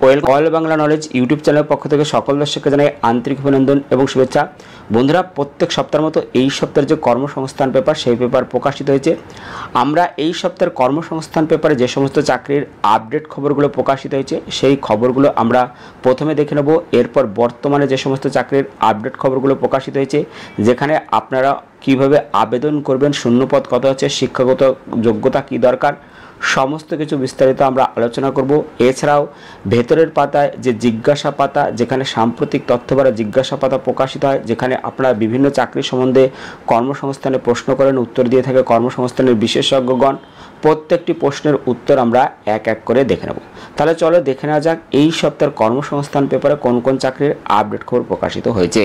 All Bangla knowledge YouTube চ্যানেলের পক্ষ থেকে সকল দর্শককে জানাই আন্তরিক অভিনন্দন এবং শুভেচ্ছা। বন্ধুরা, প্রত্যেক সপ্তাহের মতো এই সপ্তাহের যে কর্মসংস্থান পেপার সেই পেপার প্রকাশিত হয়েছে। আমরা এই সপ্তাহের কর্মসংস্থান পেপারে যে সমস্ত চাকরির আপডেট খবরগুলো প্রকাশিত হয়েছে সেই খবরগুলো আমরা প্রথমে দেখে নেব। এরপর বর্তমানে যে সমস্ত চাকরির আপডেট খবরগুলো প্রকাশিত হয়েছে, যেখানে আপনারা কিভাবে আবেদন করবেন, শূন্যপদ কত আছে, শিক্ষাগত যোগ্যতা কী দরকার, সমস্ত কিছু বিস্তারিত আমরা আলোচনা করব। এছাড়াও ভেতরের পাতায় যে জিজ্ঞাসা পাতা, যেখানে সাম্প্রতিক তথ্য ভরা জিজ্ঞাসা পাতা প্রকাশিত হয়, যেখানে আপনারা বিভিন্ন চাকরি সম্বন্ধে কর্মসংস্থানে প্রশ্ন করেন, উত্তর দিয়ে থাকে কর্মসংস্থানের বিশেষজ্ঞগণ। প্রত্যেকটি প্রশ্নের উত্তর আমরা এক এক করে দেখে নেব। তাহলে চলো দেখে নেওয়া যাক এই সপ্তাহের কর্মসংস্থান পেপারে কোন কোন চাকরির আপডেট খবর প্রকাশিত হয়েছে।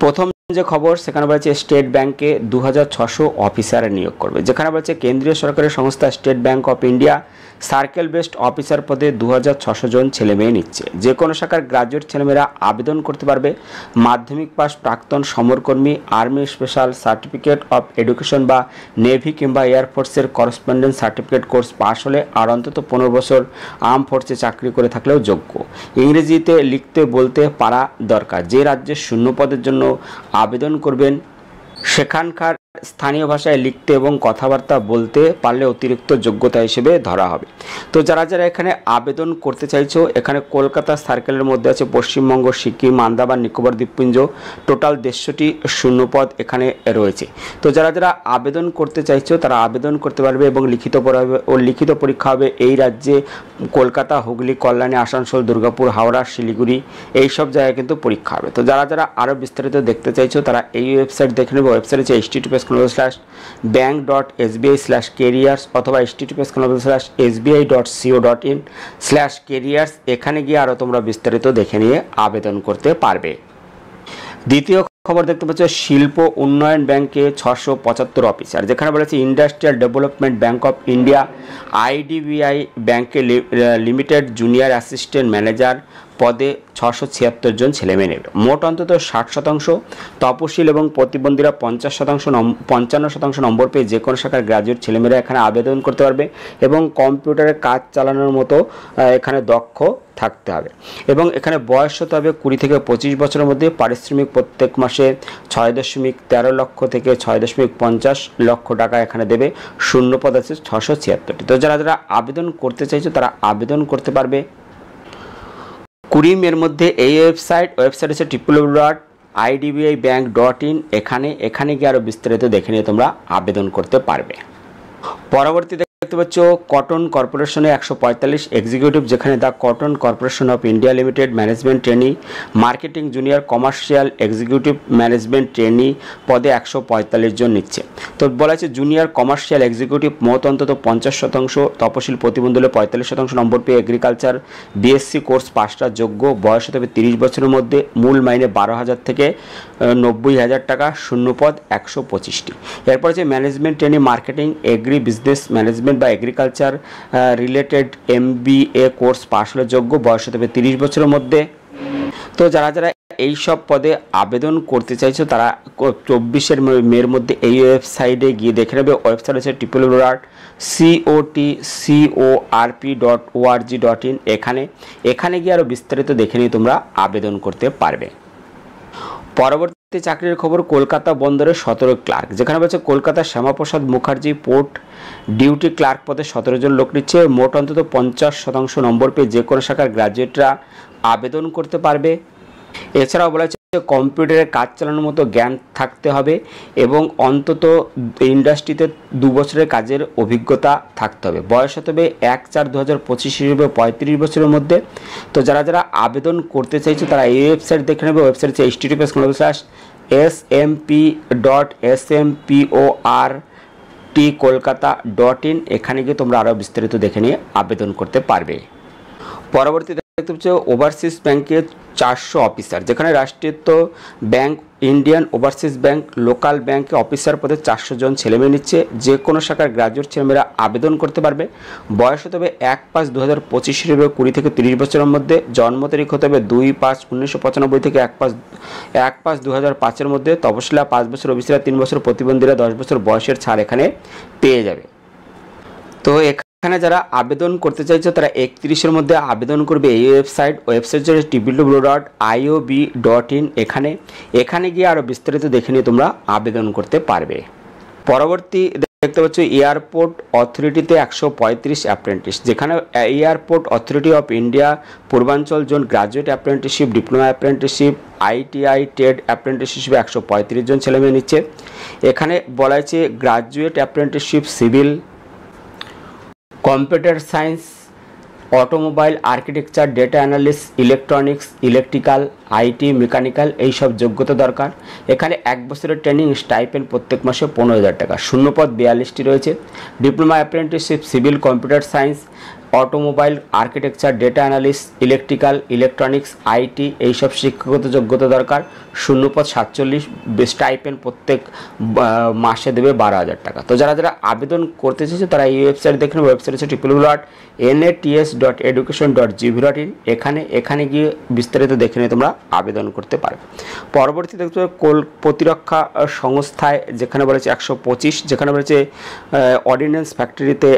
প্রথম যে খবর, সেখানে বলেছে স্টেট ব্যাংকে 2600 অফিসার নিয়োগ করবে। যেখানে বলেছে কেন্দ্রীয় সরকারের সংস্থা state bank of India circle based officer পদে 2600 জন ছেলেমেয়ে নিচ্ছে। যে কোনো শাখার গ্রাজুয়েট ছেলেমেয়েরা আবেদন করতে পারবে। মাধ্যমিক পাস, প্রাক্তন সমরকর্মী, army special certificate of education বা নেভি কিংবা এয়ারফোর্সের করসপন্ডেন্স সার্টিফিকেট কোর্স পাস হলে আর অন্তত 15 বছর আর্ম ফোর্সে চাকরি করে থাকলেও যোগ্য। ইংরেজিতে লিখতে বলতে পারা দরকার। যে রাজ্যের শূন্য পদের জন্য আবেদন করবেন সেখানকার স্থানীয় ভাষায় লিখতে এবং কথাবার্তা বলতে পারলে অতিরিক্ত যোগ্যতা হিসেবে ধরা হবে। তো যারা যারা এখানে আবেদন করতে চাইছো, এখানে কলকাতা সার্কেলের মধ্যে আছে পশ্চিমবঙ্গ, সিকিম, আন্দামান নিকোবর দ্বীপপুঞ্জ, টোটাল 150টি শূন্যপদ এখানে রয়েছে। তো যারা যারা আবেদন করতে চাইছো তারা আবেদন করতে পারবে এবং লিখিত পরীক্ষা হবে এই রাজ্যে কলকাতা, হুগলি, কল্যাণী, আসানসোল, দুর্গাপুর, হাওড়া, শিলিগুড়ি এই সব জায়গায় কিন্তু পরীক্ষা হবে। তো যারা যারা আরও বিস্তারিত দেখতে চাইছো তারা এই ওয়েবসাইট দেখে নেবে। ওয়েবসাইট হচ্ছে https://bank.sbi/careers অথবা https://sbi.co.in/careers। এখানে গিয়ে আরও তোমরা বিস্তারিত দেখে নিয়ে আবেদন করতে পারবে। দ্বিতীয় খবর দেখতে পাচ্ছ শিল্প উন্নয়ন ব্যাংকে 675 অফিসার। যেখানে বলেছে industrial development bank of India IDBI ব্যাংকে লিমিটেড জুনিয়র অ্যাসিস্ট্যান্ট ম্যানেজার পদে 676 জন ছেলেমেয়ে নেবে। মোট অন্তত 60% তপশিল এবং প্রতিবন্ধীরা 55% নম্বর পেয়ে যে কোনো শাখার গ্রাজুয়েট ছেলেমেয়েরা এখানে আবেদন করতে পারবে এবং কম্পিউটারে কাজ চালানোর মতো এখানে দক্ষ থাকতে হবে এবং এখানে বয়স হতে হবে 20 থেকে 25 বছরের মধ্যে। পারিশ্রমিক প্রত্যেক মাসে 6.13 লক্ষ থেকে 6.50 লক্ষ টাকা এখানে দেবে। শূন্যপদ আছে 676টি। তো যারা যারা আবেদন করতে চাইছো তারা আবেদন করতে পারবে 20 মের মধ্যে। এই ওয়েবসাইট হচ্ছে www.idbibank.in। এখানে গিয়ে আরও বিস্তারিত দেখে নিয়ে তোমরা আবেদন করতে পারবে। পরবর্তী দেখতে পাচ্ছ কটন কর্পোরেশনে 145 এক্সিকিউটিভ। যেখানে the cotton corporation of India limited management trainee, marketing junior, commercial executive management trainee পদে 145 জন নিচ্ছে। তো বলা আছে জুনিয়র কমার্শিয়াল এক্সিকিউটিভ মোট অন্তত 50%, তপশিল প্রতিবন্ধী হলে 45% নম্বর পেয়ে এগ্রিকালচার BSc কোর্স পাসটা যোগ্য। বয়স হতে হবে 30 বছরের মধ্যে। মূল মাইনে 12,000 থেকে 90,000 টাকা। শূন্যপদ 125টি। এরপর আছে management trainee marketing, agri business management বা agriculture related MBA course pass হলে যোগ্য। বয়স হতে হবে 30 বছরের মধ্যে। তো যারা যারা এই সব পদে আবেদন করতে চাইছো তারা 24 মের মধ্যে এই ওয়েবসাইটে গিয়ে দেখে নেবে। ওয়েবসাইট হচ্ছে www.cotcorp.org.in। এখানে গিয়ে আরও বিস্তারিত দেখে নিয়ে তোমরা আবেদন করতে পারবে। পরবর্তী চাকরির খবর কলকাতা বন্দরের 17 ক্লার্ক। যেখানে বলছে Kolkata Shyamaprasad Mukherjee port duty clerk পদে 17 জন লোক নিচ্ছে। মোট অন্তত 50% নম্বর পেয়ে যে কোনো শাখার গ্রাজুয়েটরা আবেদন করতে পারবে। এছাড়াও বলা হচ্ছে কম্পিউটারে কাজ চালানোর মতো জ্ঞান থাকতে হবে এবং অন্তত ইন্ডাস্ট্রিতে 2 বছরের কাজের অভিজ্ঞতা থাকতে হবে। বয়স হতে হবে 1/4/2025 হিসেবে 35 বছরের মধ্যে। তো যারা যারা আবেদন করতে চাইছে তারা এই ওয়েবসাইট দেখে নেবে। ওয়েবসাইট হচ্ছে https://smp.smportkolkata.in। এখানে গিয়ে তোমরা আরও বিস্তারিত দেখে নিয়ে আবেদন করতে পারবে। পরবর্তী দেখতে পাচ্ছ ওভারসিজ ব্যাংকে 400 অফিসার। যেখানে রাষ্ট্রায়ত্ত bank, Indian overseas bank, local ব্যাংকে অফিসার পদে 400 জন ছেলেমেয়ে নিচ্ছে। যে কোনো শাখার গ্রাজুয়েট ছেলেমেয়েরা আবেদন করতে পারবে। বয়স হতে হবে 1/5/2025 হিসেবে 20 থেকে 30 বছরের মধ্যে। জন্ম তারিখ হতে হবে 2/5/1995 থেকে 1/5/2005 মধ্যে। তপশিলা 5 বছর, ওবিসিরা 3 বছর, প্রতিবন্ধীরা 10 বছর বয়সের ছাড় এখানে পেয়ে যাবে। তো এখানে যারা আবেদন করতে চাইছো তারা 31-এর মধ্যে আবেদন করবে। এই ওয়েবসাইট হচ্ছে www.iob.in। এখানে গিয়ে আরও বিস্তারিত দেখে নিয়ে তোমরা আবেদন করতে পারবে। পরবর্তী দেখতে পাচ্ছ এয়ারপোর্ট অথরিটিতে 135 অ্যাপ্রেন্টিস, যেখানে এয়ারপোর্ট অথরিটি অফ ইন্ডিয়া পূর্বাঞ্চল zone graduate apprenticeship, diploma apprenticeship, ITI trade apprentice হিসেবে 135 জন ছেলেমেয়ে নিচ্ছে। এখানে বলা হয়েছে graduate apprenticeship civil, computer science, automobile, architecture, data analyst, electronics, electrical, IT, mechanical এইসব যোগ্যতা দরকার। এখানে 1 বছরের ট্রেনিং, স্টাইপেন্ড প্রত্যেক মাসে 15,000 টাকা। শূন্যপদ 42টি রয়েছে। Diploma apprenticeship civil, computer science, automobile, architecture, data analyst, electrical, electronics, IT এইসব শিক্ষাগত যোগ্যতা দরকার। শূন্যপদ 47, স্টাইপেন্ড প্রত্যেক মাসে দেবে 12,000 টাকা। তো যারা যারা আবেদন করতে চাইছে তারা এই ওয়েবসাইট দেখে নেবে। ওয়েবসাইট হচ্ছে www.nats.education.gov.in। এখানে গিয়ে বিস্তারিত দেখে নিয়ে তোমরা আবেদন করতে পারবে। পরবর্তী দেখতে পাবে প্রতিরক্ষা সংস্থায়, যেখানে বলেছে 125, যেখানে বলেছে অর্ডিন্যান্স ফ্যাক্টরিতে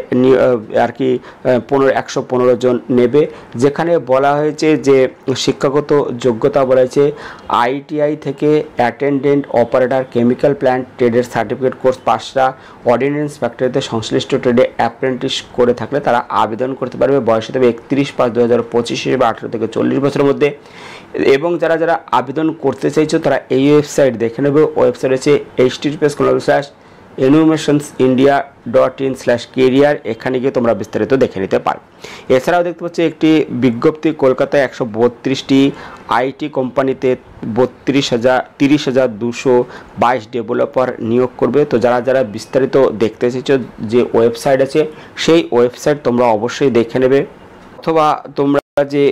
আর কি 115 জন নেবে। যেখানে বলা হয়েছে যে শিক্ষাগত যোগ্যতা বলা হয়েছে আইটিআই থেকে অ্যাটেন্ডেন্ট অপারেটর, কেমিক্যাল প্ল্যান্ট ট্রেডের সার্টিফিকেট কোর্স পাসরা অর্ডিন্যান্স ফ্যাক্টরিতে সংশ্লিষ্ট ট্রেডে অ্যাপ্রেন্টিস করে থাকলে তারা আবেদন করতে পারবে। বয়স হতে হবে 31/5/2025 হিসেবে 18 থেকে 40 বছরের মধ্যে। এবং যারা যারা আবেদন করতে চাইছো তারা এই ওয়েবসাইট দেখে নেবে। ওয়েবসাইট হচ্ছে https://innovationsindia.in/career। এখানে গিয়ে তোমরা বিস্তারিত দেখে নিতে পারো। এছাড়াও দেখতে পাচ্ছি একটি বিজ্ঞপ্তি, কলকাতায় 132টি আইটি কোম্পানিতে 30,222 ডেভেলপার নিয়োগ করবে। তো যারা যারা বিস্তারিত দেখতে চাইছো যে ওয়েবসাইট আছে সেই ওয়েবসাইট তোমরা অবশ্যই দেখে নেবে, অথবা তোমরা যে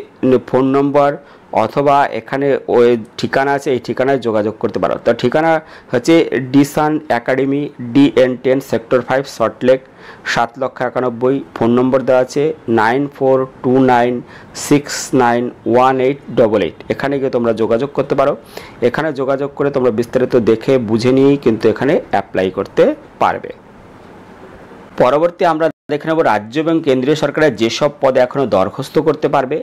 ফোন নম্বর অথবা এখানে ওই ঠিকানা আছে এই ঠিকানায় যোগাযোগ করতে পারো। তো ঠিকানা হচ্ছে Desun academy, DN10 sector 5 Salt Lake 7,91,000। Phone নম্বর দেওয়া আছে 9429691888। এখানে গিয়ে তোমরা যোগাযোগ করতে পারো। এখানে যোগাযোগ করে তোমরা বিস্তারিত দেখে বুঝে নিয়েই কিন্তু এখানে অ্যাপ্লাই করতে পারবে। পরবর্তী আমরা দেখে নেব রাজ্য এবং কেন্দ্রীয় সরকারের যেসব পদে এখনও দরখাস্ত করতে পারবে।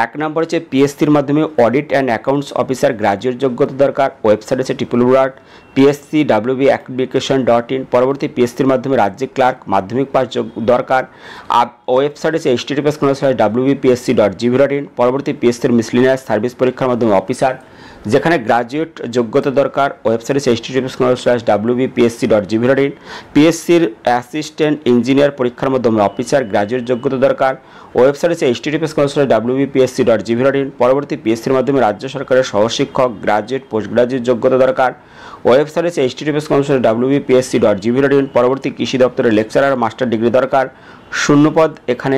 1 নম্বর হচ্ছে পিএসসির মাধ্যমে audit and accounts officer, graduate যোগ্যতা দরকার। ওয়েবসাইট হচ্ছে www.pscwbapplication.in। পরবর্তী পিএসসির মাধ্যমে রাজ্যিক ক্লার্ক, মাধ্যমিক পাস দরকার। ওয়েবসাইট হচ্ছে https://wbpsc.gov.in। পরবর্তী পিএসসির মিসলিনিয়াস সার্ভিস পরীক্ষার মাধ্যমে অফিসার, যেখানে গ্রাজুয়েট যোগ্যতা দরকার। ওয়েবসাইট হচ্ছে https://wbpsc.gov.in। পিএসসির অ্যাসিস্ট্যান্ট ইঞ্জিনিয়ার পরীক্ষার মাধ্যমে অফিসার, গ্রাজুয়েট যোগ্যতা দরকার। ওয়েবসাইট হচ্ছে https://wbpsc.gov.in। পরবর্তী পিএসসির মাধ্যমে রাজ্য সরকারের সহশিক্ষক, গ্রাজুয়েট, পোস্ট গ্রাজুয়েট যোগ্যতা দরকার। ওয়েবসাইট হচ্ছে https://wbpsc.gov.in। পরবর্তী কৃষি দপ্তরের লেকচারার, মাস্টার ডিগ্রি দরকার। শূন্যপদ। এখানে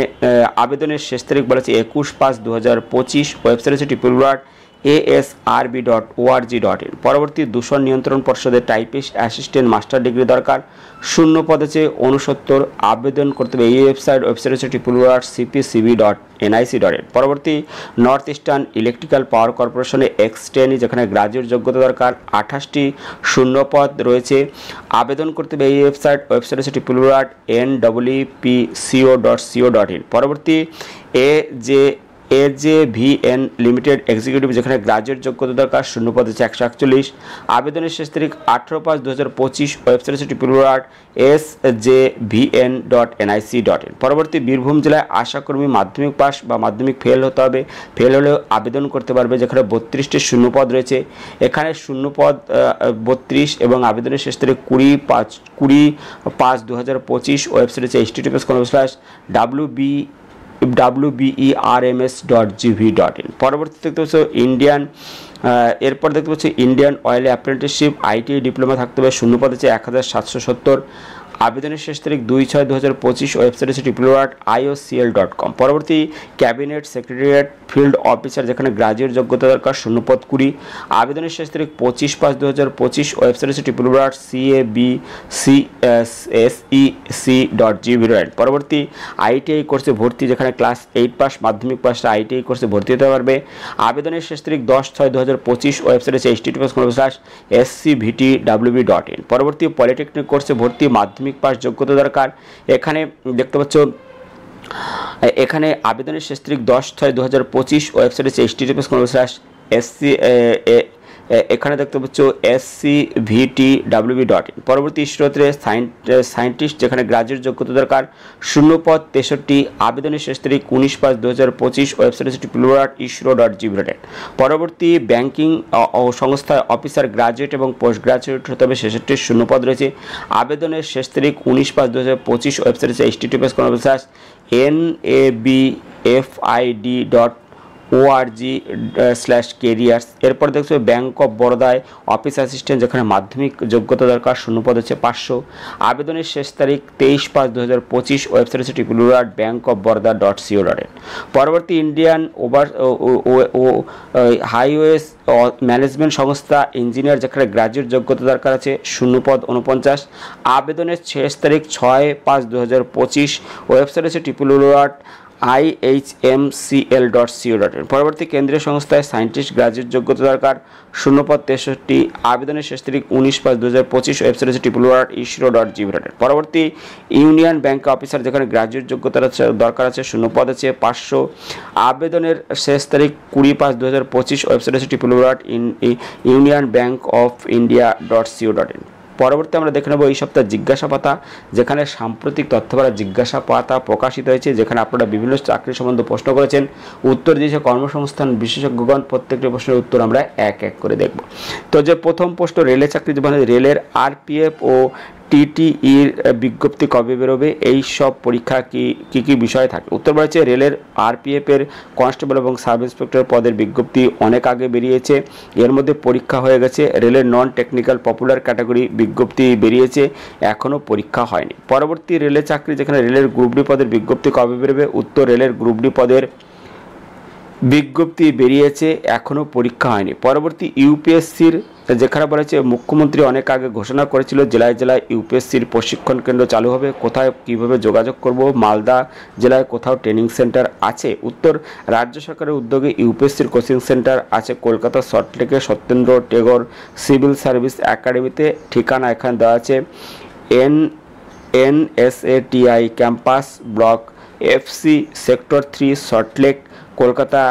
আবেদনের শেষ তারিখ বলেছে 21/5/2025। ওয়েবসাইট হচ্ছে www.asrb.org.in। পরবর্তী দূষণ নিয়ন্ত্রণ পর্ষদের টাইপিস্ট, অ্যাসিস্ট্যান্ট, মাস্টার ডিগ্রি দরকার। শূন্যপদ আছে 69। আবেদন করতে হবে এই ওয়েবসাইট হচ্ছে www.cpcb.nic.in। পরবর্তী নর্থ ইস্টার্ন ইলেকট্রিক্যাল পাওয়ার কর্পোরেশনে এক্সটেনি, যেখানে গ্রাজুয়েট যোগ্যতা দরকার। 28টি শূন্যপদ রয়েছে। আবেদন করতে হবে এই ওয়েবসাইট হচ্ছে www.nwpco.co.in। পরবর্তী AJVN লিমিটেড এক্সিকিউটিভ, যেখানে গ্রাজুয়েট যোগ্যতা দরকার। শূন্যপদ হচ্ছে 141। আবেদনের শেষ তারিখ 18/5/2025। ওয়েবসাইট হচ্ছে www.sjvn.nic.in। পরবর্তী বীরভূম জেলায় আশাকর্মী, মাধ্যমিক পাস বা মাধ্যমিক ফেল হতে হবে। ফেল হলেও আবেদন করতে পারবে, যেখানে 32টি শূন্যপদ রয়েছে। এখানে শূন্যপদ 32 এবং আবেদনের শেষ তারিখ 20/5/2025। ওয়েবসাইট হচ্ছে https://wberms.gv.in। পরবর্তী দেখতে পাচ্ছ এরপর দেখতে পাচ্ছি Indian oil apprenticeship, ITI diploma থাকতে হবে। শূন্যপদ হচ্ছে 1770। আবেদনের শেষ তারিখ 2/6/2025। ওয়েবসাইট হচ্ছে www.iocl.com। পরবর্তী ক্যাবিনেট সেক্রেটারিয়েট ফিল্ড অফিসার, যেখানে গ্রাজুয়েট যোগ্যতা দরকার। শূন্যপদ 20। আবেদনের শেষ তারিখ 25/5/2025। ওয়েবসাইট হচ্ছে www.cabsec.gov.in। পরবর্তী আইটিআই কোর্সে ভর্তি, যেখানে ক্লাস 8 পাস, মাধ্যমিক পাসরা আইটিআই কোর্সে ভর্তি হতে পারবে। আবেদনের শেষ তারিখ 10/6/2025। ওয়েবসাইট হচ্ছে https://scvtwb.in। পরবর্তী পলিটেকনিক কোর্সে ভর্তি, মাধ্যমিক পাস যোগ্যতা দরকার। এখানে দেখতে পাচ্ছ এখানে আবেদনের শেষ তারিখ 10/6/2025। ওয়েবসাইট হচ্ছে https://sc এখানে দেখতে পাচ্ছ scvtwb.in। পরবর্তী ইসরোতে সায়েন্টিস্ট যেখানে গ্রাজুয়েট যোগ্যতা দরকার, শূন্য পদ 63। আবেদনের শেষ তারিখ 19/5/2025। ওয়েবসাইট হচ্ছে isro.gov.in। পরবর্তী ব্যাংকিং সংস্থায় অফিসার গ্রাজুয়েট এবং পোস্ট গ্রাজুয়েট হতে হবে, 66 শূন্য পদ রয়েছে। আবেদনের শেষ তারিখ 19/5/2025। ওয়েবসাইট হচ্ছে https://nabfid.org/careers। এরপর দেখছো ব্যাংক অফ বরোদায় অফিস অ্যাসিস্ট্যান্ট যেখানে মাধ্যমিক যোগ্যতা দরকার, শূন্য পদ হচ্ছে 500। আবেদনের শেষ তারিখ 23/5/2025। ওয়েবসাইট হচ্ছে www.bankofbaroda.co.in। পরবর্তী ইন্ডিয়ান হাইওয়েজ ম্যানেজমেন্ট সংস্থা ইঞ্জিনিয়ার যেখানে গ্রাজুয়েট যোগ্যতা দরকার আছে, শূন্য পদ 49। আবেদনের শেষ তারিখ 6/5/2025। ওয়েবসাইট হচ্ছে www.ihmcl.co.in। পরবর্তী কেন্দ্রীয় সংস্থায় সায়েন্টিস্ট গ্রাজুয়েট যোগ্যতা দরকার, শূন্য পদ 63। আবেদনের শেষ তারিখ 19/5/2025। ওয়েবসাইট হচ্ছে www.isro.gov.in। পরবর্তী ইউনিয়ন ব্যাংক অফিসার যেখানে গ্রাজুয়েট যোগ্যতা দরকার আছে, শূন্য পদ আছে 500। আবেদনের শেষ তারিখ 20/5/2025। ওয়েবসাইট হচ্ছে www.unionbankofindia.co.in। পরবর্তী আমরা দেখে নেব এই সপ্তাহে জিজ্ঞাসা পাতা, যেখানে সাম্প্রতিক তথ্যভরা জিজ্ঞাসা পাতা প্রকাশিত হয়েছে, যেখানে আপনারা বিভিন্ন চাকরি সম্বন্ধে প্রশ্ন করেছেন, উত্তর দিয়েছে কর্মসংস্থান বিশেষজ্ঞগণ। প্রত্যেকটি প্রশ্নের উত্তর আমরা এক এক করে দেখব। তো যে প্রথম প্রশ্ন, রেলের চাকরি জীবনে রেলের আরপিএফ ও টিটিইর বিজ্ঞপ্তি কবে বেরোবে, এই সব পরীক্ষা কি বিষয় থাকে? উত্তর বলেছে রেলের আরপিএফ এর কনস্টেবল এবং সাব ইন্সপেক্টর পদের বিজ্ঞপ্তি অনেক আগে বেরিয়েছে, এর মধ্যে পরীক্ষা হয়ে গেছে। রেলের নন টেকনিক্যাল পপুলার ক্যাটাগরি বিজ্ঞপ্তি বেরিয়েছে, এখনও পরীক্ষা হয়নি। পরবর্তী রেলের চাকরি যেখানে রেলের গ্রুপ ডি পদের বিজ্ঞপ্তি কবে বেরোবে? উত্তর রেলের গ্রুপ ডি পদের বিজ্ঞপ্তি বেরিয়েছে, এখনও পরীক্ষা হয়নি। পরবর্তী ইউপিএসসির যেখানে বলেছে মুখ্যমন্ত্রী অনেক আগে ঘোষণা করেছিল জেলায় জেলায় ইউপিএসসির প্রশিক্ষণ কেন্দ্র চালু হবে, কোথায় কিভাবে যোগাযোগ করব? মালদা জেলায় কোথাও ট্রেনিং সেন্টার আছে? উত্তর রাজ্য সরকারের উদ্যোগে ইউপিএসসির কোচিং সেন্টার আছে কলকাতা সল্টলেকে সত্যেন্দ্র টেগোর সিভিল সার্ভিস একাডেমিতে। ঠিকানা এখানে দেওয়া আছে NSATI campus block FC sector 3 Salt Lake Kolkata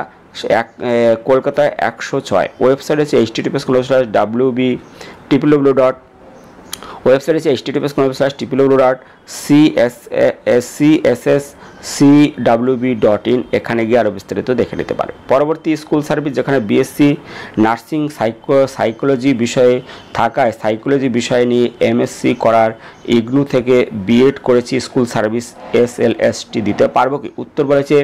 106। Website আছে https://www.csscwb.in। এখানে গিয়ে আরও বিস্তারিত দেখে নিতে পারে। পরবর্তী স্কুল সার্ভিস যেখানে বিএসসি নার্সিং সাইকোলজি বিষয়ে থাকায় সাইকোলজি বিষয় নিয়ে এমএসসি করার ইগনু থেকে বিএড করেছি, স্কুল সার্ভিস SLST দিতে পারবো কি? উত্তর বলেছে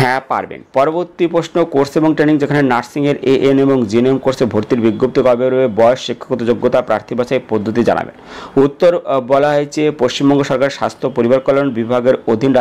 হ্যাঁ পারবেন। পরবর্তী প্রশ্ন, কোর্স এবং ট্রেনিং যেখানে নার্সিংয়ের AN এবং GNM কোর্সে ভর্তির বিজ্ঞপ্তি কবে বেরোবে? বয়স, শিক্ষাগত যোগ্যতা, প্রার্থী বাছাই পদ্ধতি জানাবেন। উত্তর বলা হয়েছে পশ্চিমবঙ্গ সরকার স্বাস্থ্য পরিবার কল্যাণ বিভাগের অধীন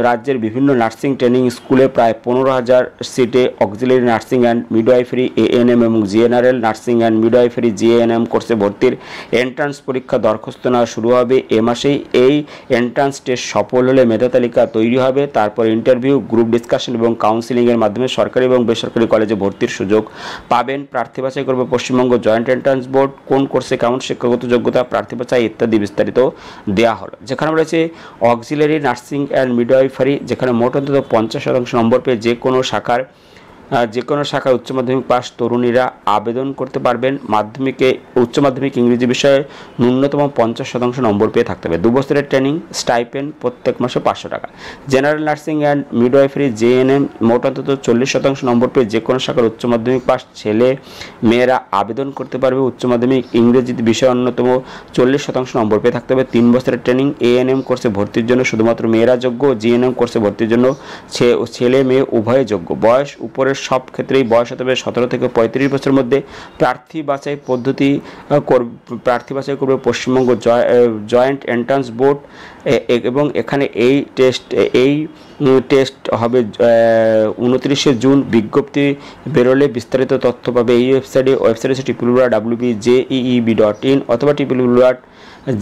রাজ্যের বিভিন্ন নার্সিং ট্রেনিং স্কুলে প্রায় 15,000 সিটে auxiliary nursing and midwifery ANM এবং general nursing and midwifery GNM কোর্সে ভর্তির এন্ট্রান্স পরীক্ষা দরখাস্ত নেওয়া শুরু হবে এ মাসেই। এই এন্ট্রান্স টেস্ট সফল হলে মেধা তালিকা তৈরি হবে, তারপর ইন্টারভিউ, গ্রুপ ডিসকাশন এবং কাউন্সিলিংয়ের মাধ্যমে সরকারি এবং বেসরকারি কলেজে ভর্তির সুযোগ পাবেন। প্রার্থী বাছাই করবে পশ্চিমবঙ্গ জয়েন্ট এন্ট্রান্স বোর্ড। কোন কোর্সে কেমন শিক্ষাগত যোগ্যতা, প্রার্থী বাছাই ইত্যাদি বিস্তারিত দেওয়া হলো। যেখানে রয়েছে অক্সিলারি নার্সিং অ্যান্ড মিডওয়াইফারি যেখানে মোট অন্তত 50% নম্বর পেয়ে যে কোনো শাখায় উচ্চ মাধ্যমিক পাস তরুণীরা আবেদন করতে পারবেন। উচ্চ মাধ্যমিক ইংরেজি বিষয়ে ন্যূনতম 50% নম্বর পেয়ে থাকতে হবে। 2 বছরের ট্রেনিং, স্টাইপেন্ড প্রত্যেক মাসে 500 টাকা। General nursing and midwifery JNM মোট অন্তত 40% নম্বর পেয়ে যে কোনো শাখার উচ্চ মাধ্যমিক পাস ছেলে মেয়েরা আবেদন করতে পারবে। উচ্চ মাধ্যমিক ইংরেজি বিষয়ে ন্যূনতম 40% নম্বর পেয়ে থাকতে হবে। 3 বছরের ট্রেনিং। ANM কোর্সে ভর্তির জন্য শুধুমাত্র মেয়েরা যোগ্য, GNM কোর্সে ভর্তির জন্য ছেলে মেয়ে উভয়ে যোগ্য। বয়স উপরের সব ক্ষেত্রেই বয়স হতে হবে 17 থেকে 35 বছরের মধ্যে। প্রার্থী বাছাই করবে পশ্চিমবঙ্গ জয়েন্ট এন্ট্রান্স বোর্ড এবং এখানে এই টেস্ট হবে 29শে জুন। বিজ্ঞপ্তি বেরোলে বিস্তারিত তথ্য পাবে এই ওয়েবসাইটে। ওয়েবসাইট হচ্ছে www.jeeb.in অথবা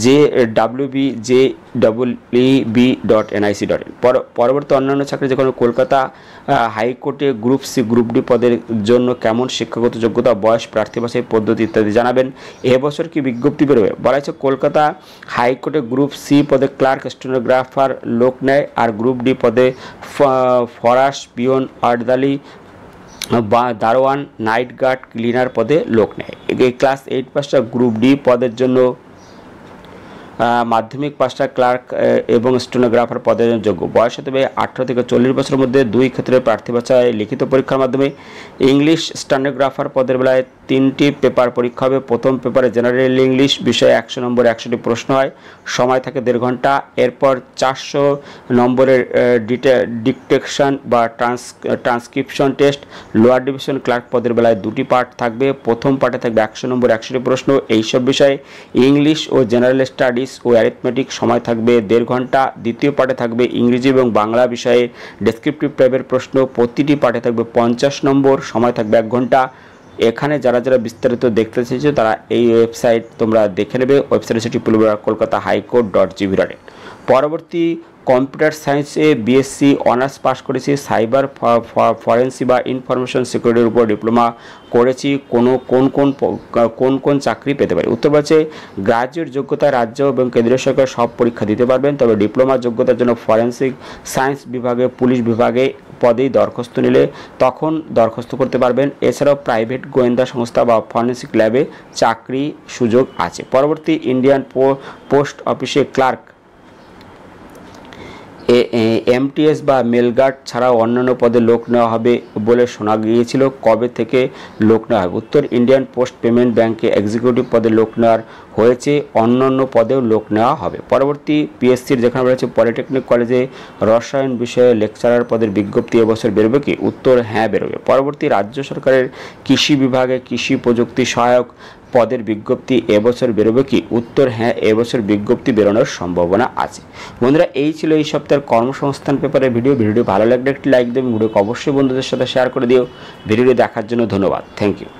jwbj.nic.in। পরবর্তী অন্যান্য চাকরি যে কোনো কলকাতা হাইকোর্টে গ্রুপ সি গ্রুপ ডি পদের জন্য কেমন শিক্ষাগত যোগ্যতা, বয়স, প্রার্থী বাছাই পদ্ধতি ইত্যাদি জানাবেন। এবছর কি বিজ্ঞপ্তি বেরোবে? বলা হয়েছে কলকাতা হাইকোর্টে গ্রুপ সি পদে ক্লার্ক, স্টেনোগ্রাফার লোক নেয়, আর গ্রুপ ডি পদে ফরাশ, পিয়ন, আর্দালি বা দারোয়ান, নাইট গার্ড, ক্লিনার পদে লোক নেয়। এই ক্লাস 8 পাসটা গ্রুপ ডি পদের জন্য, মাধ্যমিক পাসটা ক্লার্ক এবং স্টেনোগ্রাফার পদের জন্য যোগ্য। বয়স হতে হবে 18 থেকে 40 বছরের মধ্যে। 2 ক্ষেত্রে প্রার্থী বাছাই লিখিত পরীক্ষার মাধ্যমে। ইংলিশ স্টেনোগ্রাফার পদের বেলায় 3টি পেপার পরীক্ষা হবে। প্রথম পেপারে জেনারেল ইংলিশ বিষয়ে 100 নম্বর 100টি প্রশ্ন হয়, সময় থাকে 1.5 ঘন্টা। এরপর 400 নম্বরের ডিকটেকশন বা transcription test. Lower division clerk পদের বেলায় 2টি পার্ট থাকবে। প্রথম পার্টে থাকবে 100 নম্বর 100টি প্রশ্ন এইসব বিষয়ে। ইংলিশ ও জেনারেল স্টাডিজ ও অ্যারিথমেটিক, সময় থাকবে 1.5 ঘন্টা। দ্বিতীয় পার্টে থাকবে ইংরেজি এবং বাংলা বিষয়ে ডেসক্রিপটিভ টাইপের প্রশ্ন। প্রতিটি পার্টে থাকবে 50 নম্বর, সময় থাকবে 1 ঘন্টা। এখানে যারা বিস্তারিত দেখতে চাইছো তারা এই ওয়েবসাইট তোমরা দেখে নেবে। ওয়েবসাইট সেটি কলকাতা হাইকোর্ট.gov.in। পরবর্তী কম্পিউটার সায়েন্সে বিএসসি অনার্স পাস করেছি, সাইবার ফরেন্সিক বা ইনফরমেশন সিকিউরিটির উপর ডিপ্লোমা করেছি, কোন কোন চাকরি পেতে পারি? উত্তর বলছে গ্রাজুয়েট যোগ্যতায় রাজ্য এবং কেন্দ্রীয় সরকার সব পরীক্ষা দিতে পারবেন, তবে ডিপ্লোমা যোগ্যতার জন্য ফরেন্সিক সায়েন্স বিভাগে, পুলিশ বিভাগে পদেই দরখাস্ত নিলে তখন দরখাস্ত করতে পারবেন। এছাড়াও প্রাইভেট গোয়েন্দা সংস্থা বা ফরেন্সিক ল্যাবে চাকরি সুযোগ আছে। পরবর্তী ইন্ডিয়ান পোস্ট অফিসে ক্লার্ক, এমটিএস বা মেলগার্ড ছাড়াও অন্যান্য পদে লোক নেওয়া হবে বলে শোনা গিয়েছিল। কবে থেকে লোক নেওয়া হবে? উত্তর ইন্ডিয়ান পোস্ট পেমেন্ট ব্যাংকে এক্সিকিউটিভ পদে লোক নেওয়ার হয়েছে, অন্যান্য পদেও লোক নেওয়া হবে। পরবর্তী পিএসসির যেখানে রয়েছে পলিটেকনিক কলেজে রসায়ন বিষয়ে লেকচারার পদের বিজ্ঞপ্তি এবছর বেরোবে কি? উত্তর হ্যাঁ বেরোবে। পরবর্তী রাজ্য সরকারের কৃষি বিভাগে কৃষি প্রযুক্তি সহায়ক পদের বিজ্ঞপ্তি এবছর বেরোবে কি? উত্তর হ্যাঁ, এবছর বিজ্ঞপ্তি বেরোনোর সম্ভাবনা আছে। বন্ধুরা, এই ছিল এই সপ্তাহের কর্মসংস্থান পেপারের ভিডিওটি ভালো লাগলে একটি লাইক দেবেন, ভিডিওকে অবশ্যই বন্ধুদের সাথে শেয়ার করে দিও। ভিডিওটি দেখার জন্য ধন্যবাদ। Thank you.